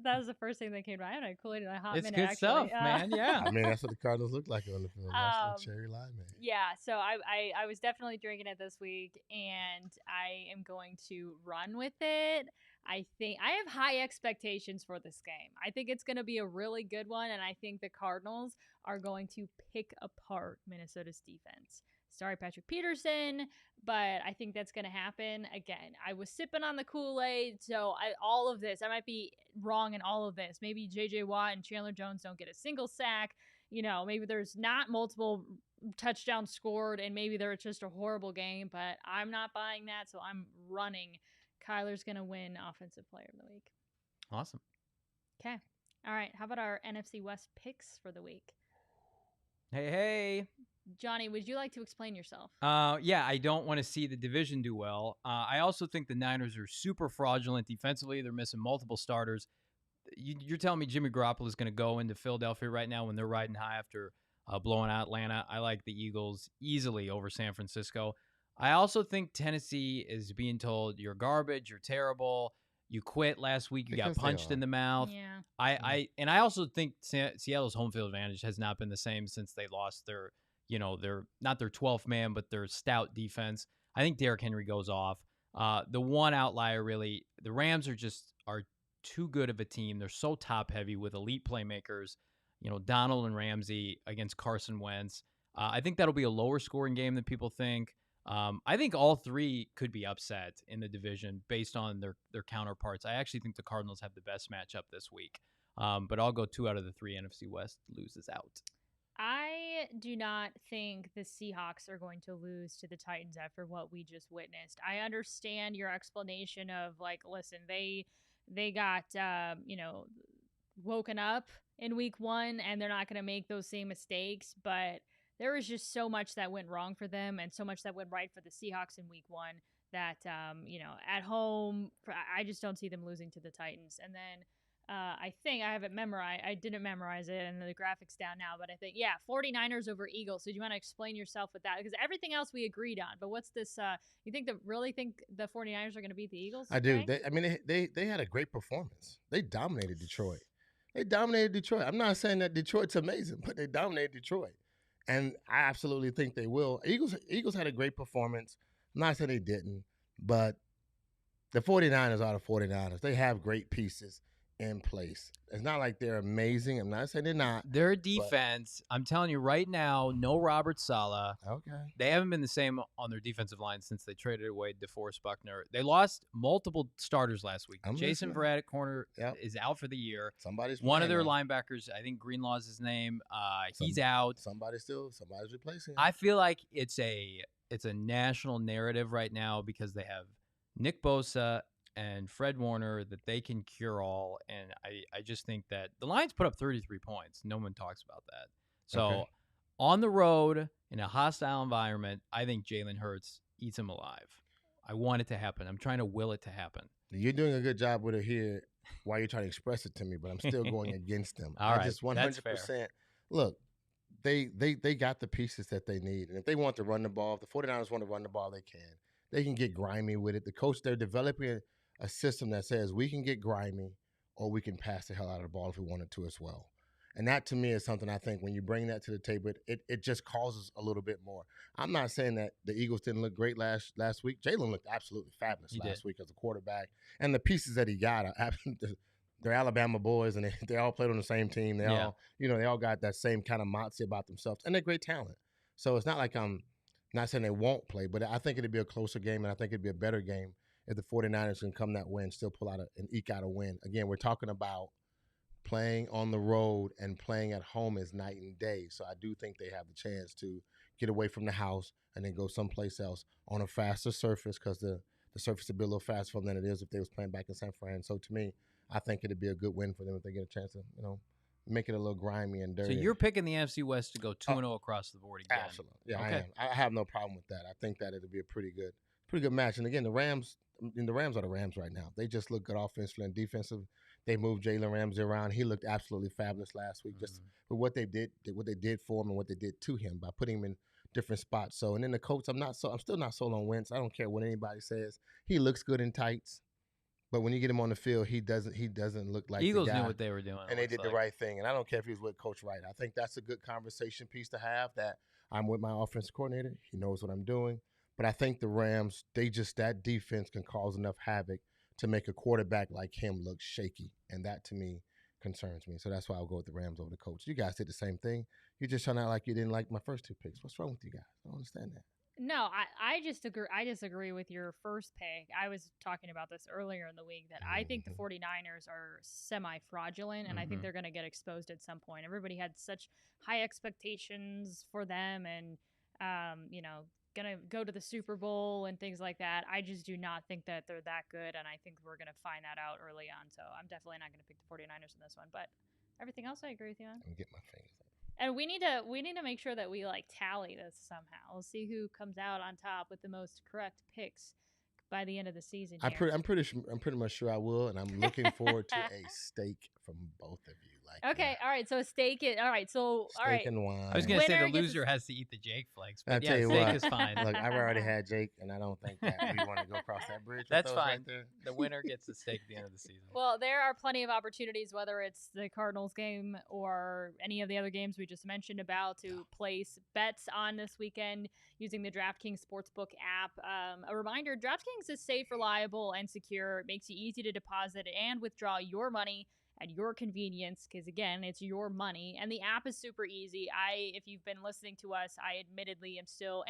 That was the first thing that came to mind. I haven't had Kool-Aid in a hot minute. It's good stuff, man. Yeah. I mean, that's what the Cardinals look like on the field. That's the cherry limeade. Yeah, so I was definitely drinking it this week, and I am going to run with it. I think I have high expectations for this game. I think it's going to be a really good one, and I think the Cardinals are going to pick apart Minnesota's defense. Sorry, Patrick Peterson, but I think that's going to happen. Again, I was sipping on the Kool-Aid, so all of this, I might be wrong in all of this. Maybe J.J. Watt and Chandler Jones don't get a single sack. Maybe there's not multiple touchdowns scored, and maybe there's just a horrible game, but I'm not buying that, so I'm running. Kyler's going to win Offensive Player of the Week. Awesome. Okay. All right. How about our NFC West picks for the week? Hey. Johnny, would you like to explain yourself? Yeah, I don't want to see the division do well. I also think the Niners are super fraudulent defensively. They're missing multiple starters. You're telling me Jimmy Garoppolo is going to go into Philadelphia right now when they're riding high after blowing out Atlanta? I like the Eagles easily over San Francisco. I also think Tennessee is being told you're garbage, you're terrible, you quit last week, you got punched in the mouth. Yeah. I also think Seattle's home field advantage has not been the same since they lost their not their 12th man, but their stout defense. I think Derrick Henry goes off. The one outlier, really, the Rams are too good of a team. They're so top heavy with elite playmakers. Donald and Ramsey against Carson Wentz. I think that'll be a lower scoring game than people think. I think all three could be upset in the division based on their counterparts. I actually think the Cardinals have the best matchup this week. But I'll go 2 out of the 3 NFC West loses out. I do not think the Seahawks are going to lose to the Titans after what we just witnessed. I understand your explanation of, listen, they got, woken up in week 1 and they're not going to make those same mistakes, but there was just so much that went wrong for them and so much that went right for the Seahawks in week 1 that, at home, I just don't see them losing to the Titans. And then I think I have it memorized. I didn't memorize it, and the graphics down now. But I think, 49ers over Eagles. So do you want to explain yourself with that? Because everything else we agreed on. But what's this? You really think the 49ers are going to beat the Eagles? I do. They had a great performance. They dominated Detroit. I'm not saying that Detroit's amazing, but they dominated Detroit. And I absolutely think they will. Eagles had a great performance. I'm not saying they didn't, but the 49ers are the 49ers. They have great pieces in place. It's not like they're amazing. I'm not saying they're not. Their defense, I'm telling you right now, no Robert Saleh. Okay. They haven't been the same on their defensive line since they traded away DeForest Buckner. They lost multiple starters last week. Jason Verrett at corner is out for the year. One of their linebackers, I think Greenlaw's his name, he's out. Somebody's replacing him. I feel like it's a national narrative right now because they have Nick Bosa and Fred Warner that they can cure all. And I just think that the Lions put up 33 points. No one talks about that. So on the road in a hostile environment, I think Jalen Hurts eats him alive. I want it to happen. I'm trying to will it to happen. You're doing a good job with it here while you're trying to express it to me, but I'm still going against them. All right, just 100%. Look, they got the pieces that they need. And if they want to run the ball, if the 49ers want to run the ball, they can. They can get grimy with it. The coach, they're developing a system that says we can get grimy or we can pass the hell out of the ball if we wanted to as well. And that, to me, is something I think when you bring that to the table, it just causes a little bit more. I'm not saying that the Eagles didn't look great last week. Jalen looked absolutely fabulous last week as a quarterback. And the pieces that he got, they're Alabama boys, and they all played on the same team. They all got that same kind of moxie about themselves, and they're great talent. So it's not like I'm not saying they won't play, but I think it'd be a closer game, and I think it'd be a better game if the 49ers can come that win, still pull out and eke out a win. Again, we're talking about playing on the road and playing at home is night and day. So I do think they have the chance to get away from the house and then go someplace else on a faster surface, because the surface would be a little faster for them than it is if they was playing back in San Fran. So to me, I think it'd be a good win for them if they get a chance to, make it a little grimy and dirty. So you're picking the NFC West to go 2-0 across the board again. Absolutely. Yeah, okay. I am. I have no problem with that. I think that it'll be a pretty good match. And again, the Rams are the Rams right now. They just look good offensively and defensive. They moved Jalen Ramsey around. He looked absolutely fabulous last week, just with what they did for him and what they did to him by putting him in different spots. So, and then the coach, I'm still not sold on Wentz. I don't care what anybody says. He looks good in tights, but when you get him on the field, he doesn't look like Eagles the guy. knew what they were doing, and they did the right thing. And I don't care if he was with Coach Wright. I think that's a good conversation piece to have, that I'm with my offensive coordinator. He knows what I'm doing. But I think the Rams, that defense can cause enough havoc to make a quarterback like him look shaky. And that, to me, concerns me. So that's why I'll go with the Rams over the coach. You guys did the same thing. You're just trying to act like you didn't like my first two picks. What's wrong with you guys? I don't understand that. No, I just agree. I disagree with your first pick. I was talking about this earlier in the week that I think the 49ers are semi-fraudulent, and I think they're going to get exposed at some point. Everybody had such high expectations for them, and going to go to the Super Bowl and things like that. I just do not think that they're that good, and I think we're going to find that out early on. So I'm definitely not going to pick the 49ers in this one, but everything else I agree with you on. Let me get my fingers. And we need to make sure that we tally this somehow. We'll see who comes out on top with the most correct picks by the end of the season. I'm pretty much sure I will, and I'm looking forward to a steak from both of you. Okay, all right. So steak it. All right. So all right. Steak and wine. I was gonna say the loser has to eat the Jake flakes, but tell you steak what, is fine. Look, I've already had Jake, and I don't think that we want to go across that bridge. That's fine. Right there. The winner gets the steak at the end of the season. Well, there are plenty of opportunities, whether it's the Cardinals game or any of the other games we just mentioned about, to place bets on this weekend using the DraftKings Sportsbook app. A reminder, DraftKings is safe, reliable, and secure. It makes it easy to deposit and withdraw your money at your convenience, because again, it's your money, and the app is super easy. If you've been listening to us, I admittedly am still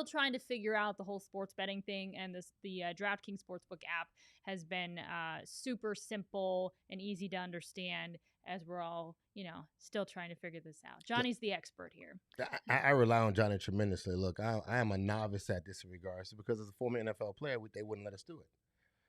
trying to figure out the whole sports betting thing, and the DraftKings Sportsbook app has been super simple and easy to understand, as we're all still trying to figure this out. Johnny's the expert here. I rely on Johnny tremendously. Look, I am a novice at this in regards, because as a former NFL player, they wouldn't let us do it.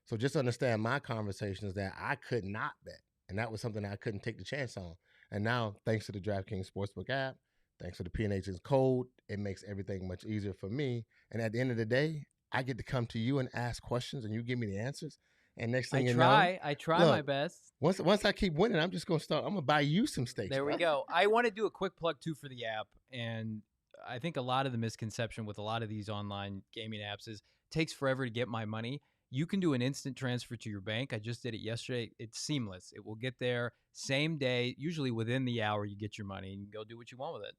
So just understand, my conversation is that I could not bet, and that was something I couldn't take the chance on. And now, thanks to the DraftKings Sportsbook app, thanks to the PHNX code, it makes everything much easier for me. And at the end of the day, I get to come to you and ask questions, and you give me the answers. And next thing I try my best. Once I keep winning, I'm just going to buy you some steaks. There we go. I want to do a quick plug too for the app, and I think a lot of the misconception with a lot of these online gaming apps is it takes forever to get my money. You can do an instant transfer to your bank. I just did it yesterday. It's seamless. It will get there same day, usually within the hour. You get your money and you can go do what you want with it.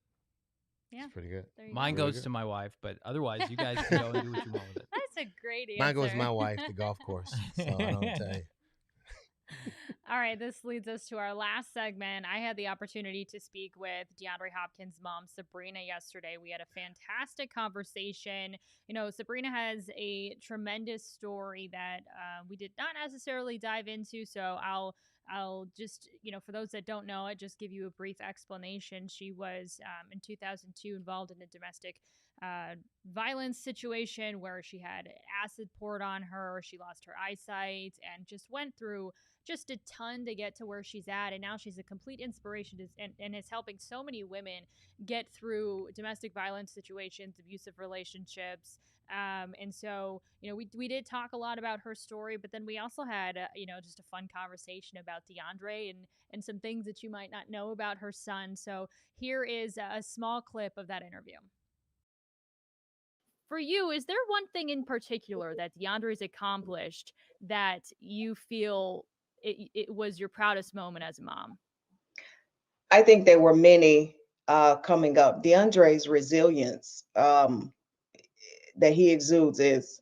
Yeah, that's pretty good. Mine goes to my wife, but otherwise, you guys can go and do what you want with it. That's a great answer. Mine goes to my wife, the golf course. So I don't tell you. All right, this leads us to our last segment. I had the opportunity to speak with DeAndre Hopkins' mom, Sabrina, yesterday. We had a fantastic conversation. Sabrina has a tremendous story that we did not necessarily dive into, so I'll just, for those that don't know it, just give you a brief explanation. She was, in 2002, involved in a domestic violence situation where she had acid poured on her. She lost her eyesight and just went through just a ton to get to where she's at. And now she's a complete inspiration and is helping so many women get through domestic violence situations, abusive relationships. And so, we did talk a lot about her story, but then we also had, just a fun conversation about DeAndre and some things that you might not know about her son. So here is a small clip of that interview. For you, is there one thing in particular that DeAndre's accomplished that you feel it was your proudest moment as a mom? I think there were many coming up. DeAndre's resilience that he exudes is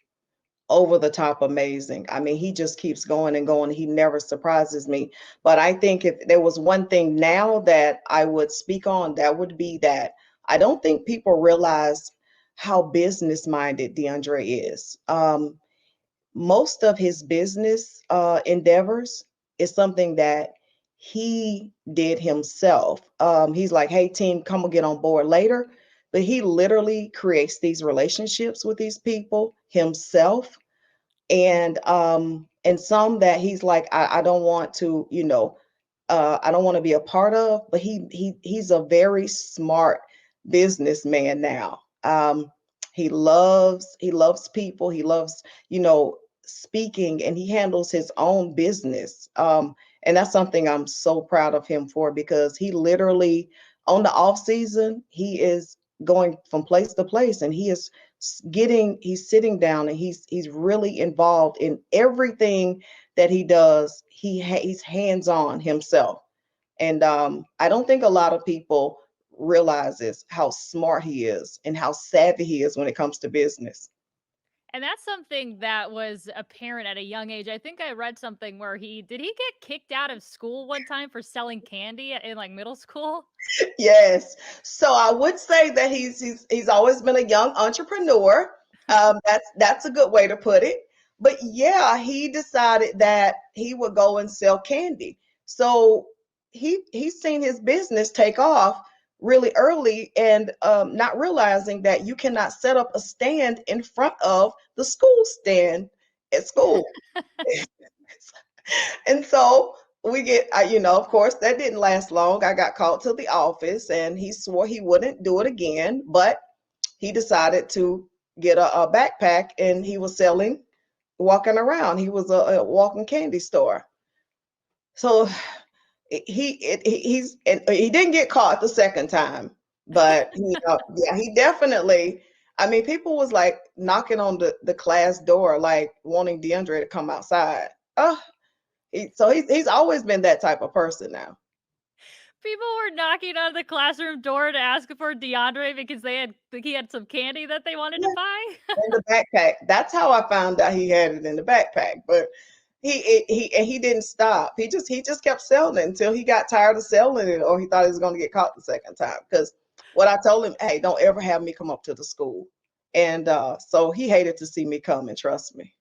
over the top amazing. I mean, he just keeps going and going. He never surprises me. But I think if there was one thing now that I would speak on, that would be that I don't think people realize how business-minded DeAndre is. most of his business endeavors is something that he did himself. He's like, hey, team, come and get on board later. But he literally creates these relationships with these people himself. And some that he's like, I don't want to, I don't want to be a part of, but he's a very smart businessman now. He loves people. He loves, speaking, and he handles his own business. And that's something I'm so proud of him for, because he literally, on the off season, he is going from place to place, and he's sitting down, and he's really involved in everything that he does. He's hands on himself. And I don't think a lot of people realizes how smart he is and how savvy he is when it comes to business. And that's something that was apparent at a young age. I think I read something where did he get kicked out of school one time for selling candy in like middle school? Yes. So I would say that he's always been a young entrepreneur. That's a good way to put it. But yeah, he decided that he would go and sell candy. So he's seen his business take off really early, and not realizing that you cannot set up a stand in front of the school stand at school. And so we get, of course, that didn't last long. I got called to the office, and he swore he wouldn't do it again, but he decided to get a backpack, and he was selling, walking around. He was a walking candy store. So he didn't get caught the second time, but yeah, he definitely. I mean, people was like knocking on the class door, like wanting DeAndre to come outside. Oh, he's always been that type of person now. People were knocking on the classroom door to ask for DeAndre because he had some candy that they wanted to buy. In the backpack. That's how I found out he had it in the backpack. But he didn't stop. He just kept selling it until he got tired of selling it, or he thought he was going to get caught the second time. Because what I told him, hey, don't ever have me come up to the school. And so he hated to see me come, and trust me.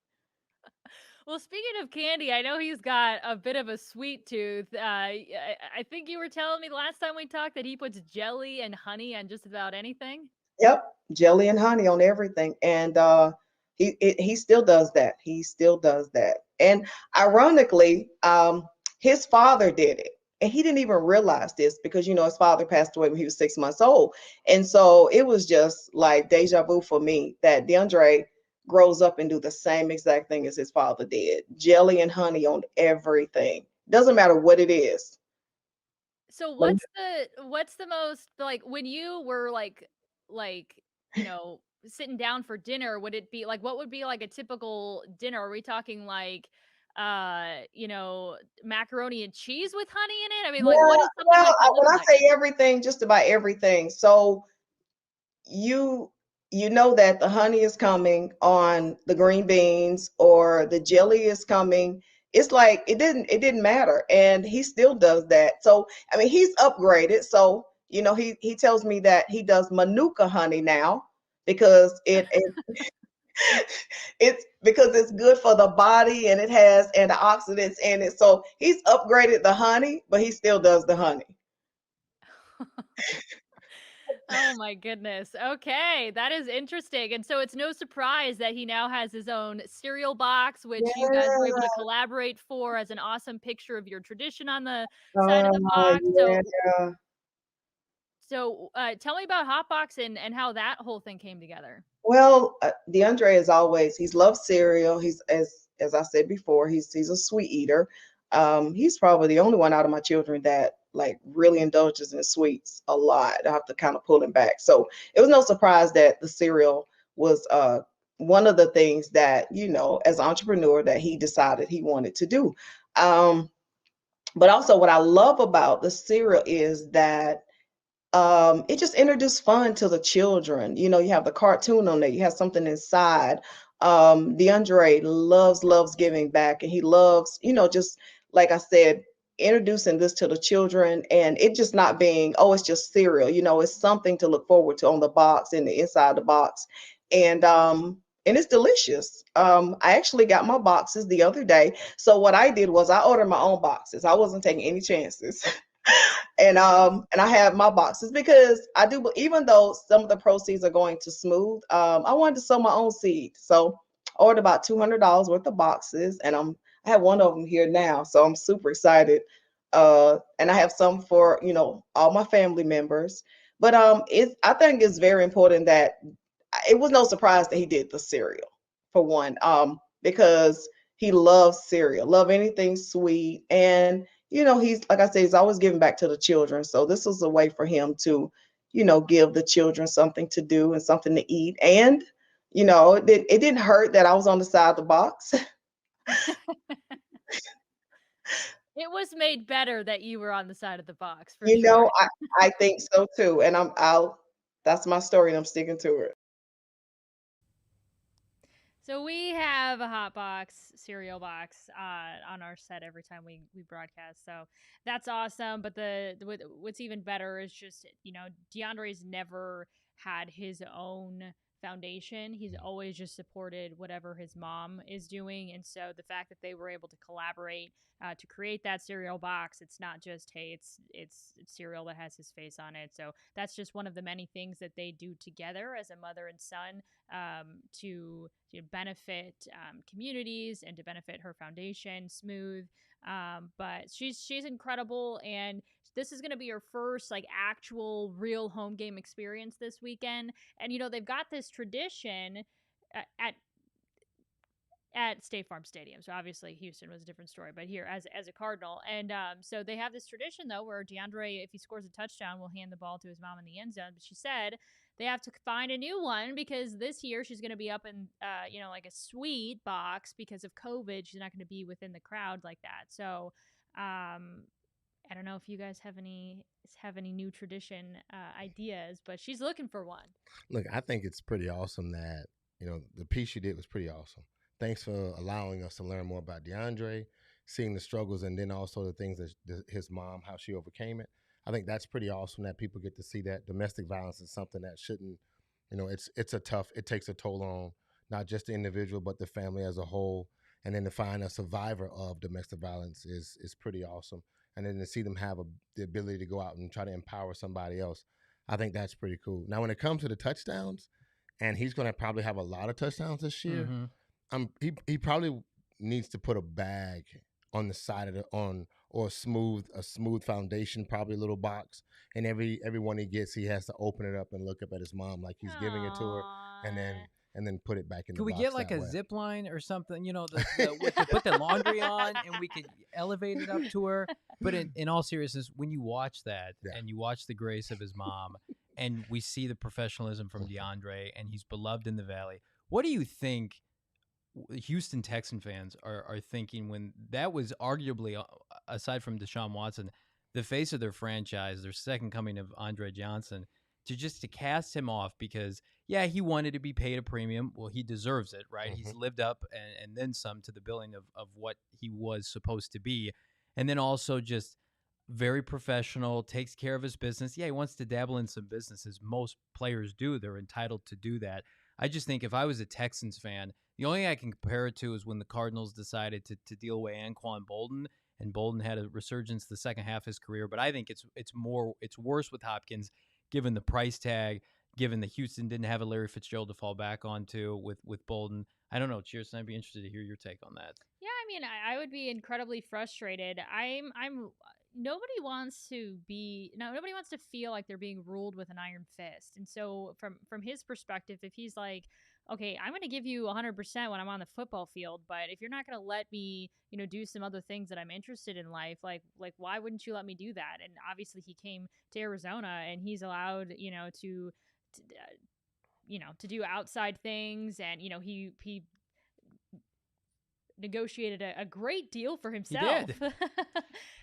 Well, speaking of candy, I know he's got a bit of a sweet tooth. I think you were telling me last time we talked that he puts jelly and honey on just about anything. Yep, jelly and honey on everything, and he still does that. He still does that. And ironically, his father did it, and he didn't even realize this, because his father passed away when he was 6 months old, and so it was just like deja vu for me that DeAndre grows up and do the same exact thing as his father did. Jelly and honey on everything. Doesn't matter what it is. So what's the most, like, when you were like sitting down for dinner, would it be like, what would be like a typical dinner? Are we talking like macaroni and cheese with honey in it? I mean, like, what does something like that look When I like? say everything, just about everything. So you know that the honey is coming on the green beans, or the jelly is coming. It's like it didn't matter, and he still does that. So I mean, he's upgraded. So he tells me that he does manuka honey now, because it's because it's good for the body, and it has antioxidants in it. So he's upgraded the honey, but he still does the honey. Oh my goodness. Okay, that is interesting. And so it's no surprise that he now has his own cereal box, which you guys were able to collaborate for, as an awesome picture of your tradition on the side of the box. Yeah. So tell me about Hotbox and how that whole thing came together. Well, DeAndre is always, he's loved cereal. He's, as I said before, he's a sweet eater. He's probably the only one out of my children that like really indulges in sweets a lot. I have to kind of pull him back. So it was no surprise that the cereal was one of the things that, as an entrepreneur, that he decided he wanted to do. But also what I love about the cereal is that it just introduced fun to the children. You have the cartoon on there, you have something inside. DeAndre loves giving back, and he loves, just like I said, introducing this to the children, and it just not being, oh, it's just cereal. It's something to look forward to on the box and the inside the box. And and it's delicious. I actually got my boxes the other day. So what I did was I ordered my own boxes. I wasn't taking any chances. And I have my boxes because I do, even though some of the proceeds are going to Smooth, I wanted to sow my own seed. So I ordered about $200 worth of boxes, and I have one of them here now, so I'm super excited. And I have some for all my family members. But I think it's very important that it was no surprise that he did the cereal for one, because he loves cereal, love anything sweet, and he's, like I said, he's always giving back to the children. So this was a way for him to, give the children something to do and something to eat. And it didn't hurt that I was on the side of the box. It was made better that you were on the side of the box, for sure. I think so too. And that's my story, and I'm sticking to it. So we have a hot box, cereal box on our set every time we broadcast. So that's awesome. But what's even better is just, DeAndre's never had his own foundation. He's always just supported whatever his mom is doing. And so the fact that they were able to collaborate to create that cereal box, it's not just, hey, it's cereal that has his face on it. So that's just one of the many things that they do together as a mother and son, to benefit communities and to benefit her foundation, Smooth. But she's incredible, and this is going to be her first actual real home game experience this weekend. And they've got this tradition at State Farm Stadium. So obviously Houston was a different story, but here as a Cardinal. And so they have this tradition, though, where DeAndre, if he scores a touchdown, will hand the ball to his mom in the end zone. But she said they have to find a new one because this year she's going to be up in, a suite box because of COVID. She's not going to be within the crowd like that. So I don't know if you guys have any new tradition ideas, but she's looking for one. Look, I think it's pretty awesome that, the piece you did was pretty awesome. Thanks for allowing us to learn more about DeAndre, seeing the struggles, and then also the things that his mom, how she overcame it. I think that's pretty awesome that people get to see that. Domestic violence is something that shouldn't, it takes a toll on not just the individual, but the family as a whole. And then to find a survivor of domestic violence is pretty awesome. And then to see them have the ability to go out and try to empower somebody else, I think that's pretty cool. Now, when it comes to the touchdowns, and he's going to probably have a lot of touchdowns this year, Mm-hmm. He probably needs to put a bag on the side of or a smooth foundation, probably a little box, and every one he gets, he has to open it up and look up at his mom like he's giving it to her, and then put it back in. Could we box get like a zip line or something? To put the laundry on, and we could elevate it up to her. But in all seriousness, when you watch that and you watch the grace of his mom, and we see the professionalism from DeAndre, and he's beloved in the Valley, what do you think Houston Texan fans are thinking when that was arguably, aside from Deshaun Watson, the face of their franchise, their second coming of Andre Johnson, to cast him off because, he wanted to be paid a premium. Well, he deserves it, right? Mm-hmm. He's lived up and then some to the billing of what he was supposed to be. And then also just very professional, takes care of his business. Yeah, he wants to dabble in some businesses. Most players do. They're entitled to do that. I just think if I was a Texans fan, the only thing I can compare it to is when the Cardinals decided to deal away Anquan Bolden, and Bolden had a resurgence the second half of his career. But I think it's worse with Hopkins, given the price tag, given that Houston didn't have a Larry Fitzgerald to fall back onto with Bolden. I don't know, Chierstin, I'd be interested to hear your take on that. Yeah, I mean, I would be incredibly frustrated. Nobody wants to feel like they're being ruled with an iron fist. And so from his perspective, if he's like, okay, I'm going to give you 100% when I'm on the football field, but if you're not going to let me, do some other things that I'm interested in life, like why wouldn't you let me do that? And obviously he came to Arizona and he's allowed, to do outside things, and he negotiated a great deal for himself. He did.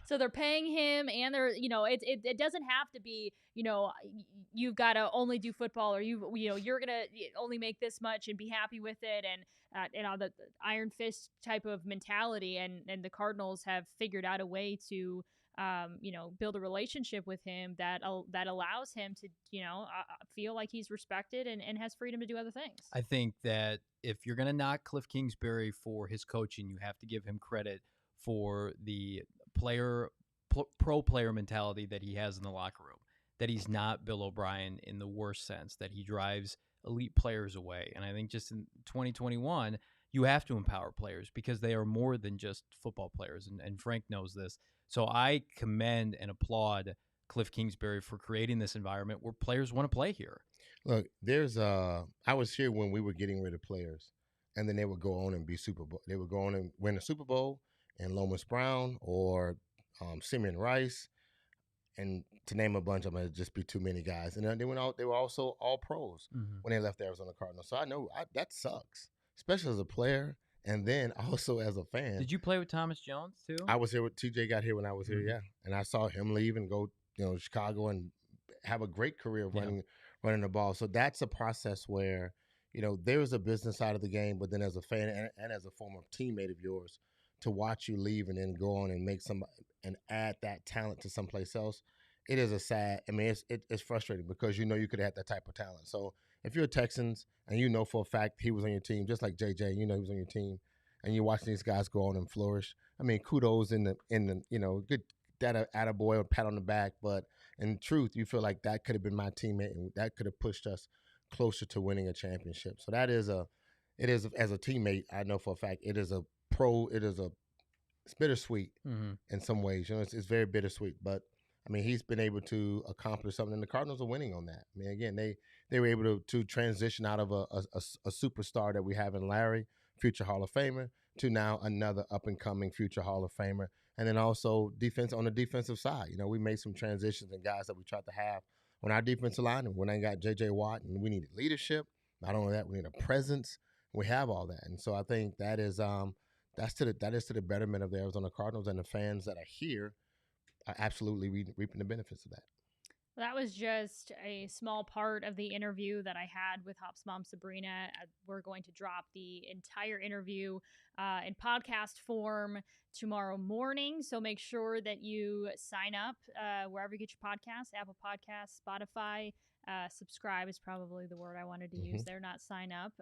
So they're paying him, and they're, it doesn't have to be, you've got to only do football, or you're going to only make this much and be happy with it. And the iron fist type of mentality. And the Cardinals have figured out a way to build a relationship with him that allows him to, feel like he's respected and has freedom to do other things. I think that if you're going to knock Cliff Kingsbury for his coaching, you have to give him credit for the pro player mentality that he has in the locker room, that he's not Bill O'Brien in the worst sense, that he drives elite players away. And I think just in 2021, you have to empower players because they are more than just football players. And Frank knows this. So I commend and applaud Cliff Kingsbury for creating this environment where players want to play here. Look, I was here when we were getting rid of players, and then they would go on and be Super Bowl. They would go on and win a Super Bowl, and Lomas Brown or Simeon Rice, and to name a bunch of them, it'd just be too many guys. And then they were also all pros when they left the Arizona Cardinals. So I know that sucks, especially as a player, and then also as a fan. Did you play with Thomas Jones too? I was here. TJ got here when I was here, yeah, and I saw him leave and go, Chicago and have a great career running the ball. So that's a process where, there's a business side of the game, but then as a fan and as a former teammate of yours, to watch you leave and then go on and make and add that talent to someplace else, it is it's frustrating because you could have had that type of talent. So if you're a Texans and for a fact he was on your team, just like JJ, he was on your team, and you're watching these guys go on and flourish, kudos in the good attaboy or pat on the back, but in truth, you feel like that could have been my teammate and that could have pushed us closer to winning a championship. So it is as a teammate, I know for a fact it's bittersweet in some ways. It's very bittersweet, but he's been able to accomplish something, and the Cardinals are winning on that. Again, they were able to transition out of a superstar that we have in Larry, future Hall of Famer, to now another up-and-coming future Hall of Famer. And then also on the defensive side. We made some transitions and guys that we tried to have on our defensive line. And when I got J.J. Watt, and we needed leadership. Not only that, we need a presence. We have all that. And so I think that is to the betterment of the Arizona Cardinals, and the fans that are here are absolutely reaping the benefits of that. That was just a small part of the interview that I had with Hop's mom, Sabrina. We're going to drop the entire interview in podcast form tomorrow morning. So make sure that you sign up wherever you get your podcasts, Apple Podcasts, Spotify. Subscribe is probably the word I wanted to use there, not sign up.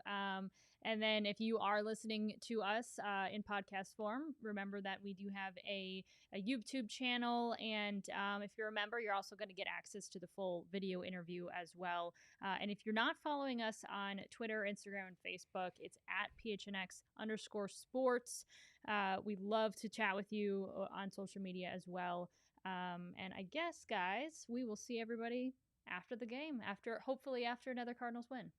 And then if you are listening to us in podcast form, remember that we do have a YouTube channel. And if you're a member, you're also going to get access to the full video interview as well. And if you're not following us on Twitter, Instagram, and Facebook, it's at PHNX_sports. We love to chat with you on social media as well. And I guess, guys, we will see everybody after the game, hopefully after another Cardinals win.